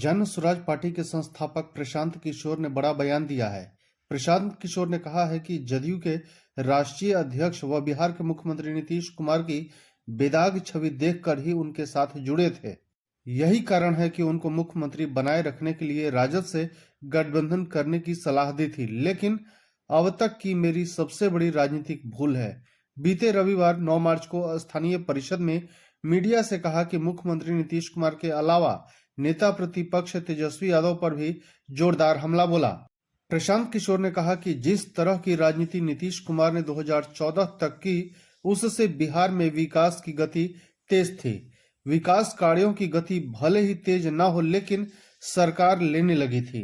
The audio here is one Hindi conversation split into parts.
जन स्वराज पार्टी के संस्थापक प्रशांत किशोर ने बड़ा बयान दिया है। प्रशांत किशोर ने कहा है कि जदयू के राष्ट्रीय अध्यक्ष व बिहार के मुख्यमंत्री नीतीश कुमार की बेदाग छवि देखकर ही उनके साथ जुड़े थे। यही कारण है कि उनको मुख्यमंत्री बनाए रखने के लिए राजद से गठबंधन करने की सलाह दी थी, लेकिन अब तक की मेरी सबसे बड़ी राजनीतिक भूल है। बीते रविवार 9 मार्च को स्थानीय परिषद में मीडिया से कहा कि मुख्यमंत्री नीतीश कुमार के अलावा नेता प्रतिपक्ष तेजस्वी यादव पर भी जोरदार हमला बोला। प्रशांत किशोर ने कहा कि जिस तरह की राजनीति नीतीश कुमार ने 2014 तक की, उससे बिहार में विकास की गति तेज थी। विकास कार्यों की गति भले ही तेज न हो, लेकिन सरकार लेने लगी थी।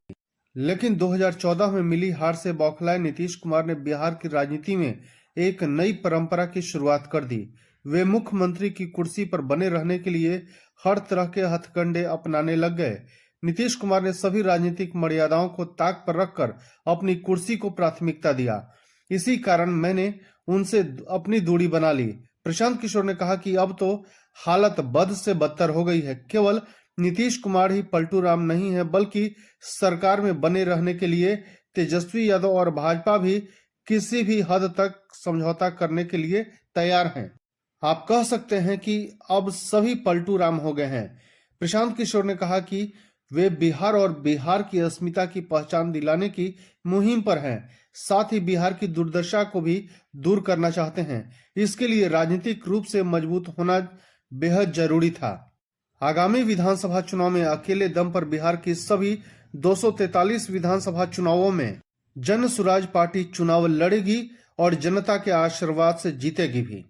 लेकिन 2014 में मिली हार से बौखलाए नीतीश कुमार ने बिहार की राजनीति में एक नई परंपरा की शुरुआत कर दी। वे मुख्यमंत्री की कुर्सी पर बने रहने के लिए हर तरह के हथकंडे अपनाने लग गए। नीतीश कुमार ने सभी राजनीतिक मर्यादाओं को ताक पर रखकर अपनी कुर्सी को प्राथमिकता दिया। इसी कारण मैंने उनसे अपनी दूरी बना ली। प्रशांत किशोर ने कहा कि अब तो हालत बद से बदतर हो गई है। केवल नीतीश कुमार ही पलटू राम नहीं है, बल्कि सरकार में बने रहने के लिए तेजस्वी यादव और भाजपा भी किसी भी हद तक समझौता करने के लिए तैयार हैं। आप कह सकते हैं कि अब सभी पलटू राम हो गए हैं। प्रशांत किशोर ने कहा कि वे बिहार और बिहार की अस्मिता की पहचान दिलाने की मुहिम पर हैं। साथ ही बिहार की दुर्दशा को भी दूर करना चाहते हैं। इसके लिए राजनीतिक रूप से मजबूत होना बेहद जरूरी था। आगामी विधानसभा चुनाव में अकेले दम पर बिहार की सभी 243 विधानसभा चुनावों में जन स्वराज पार्टी चुनाव लड़ेगी और जनता के आशीर्वाद से जीतेगी भी।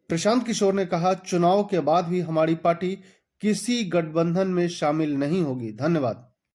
प्रशांत किशोर ने कहा, चुनाव के बाद भी हमारी पार्टी किसी गठबंधन में शामिल नहीं होगी। धन्यवाद।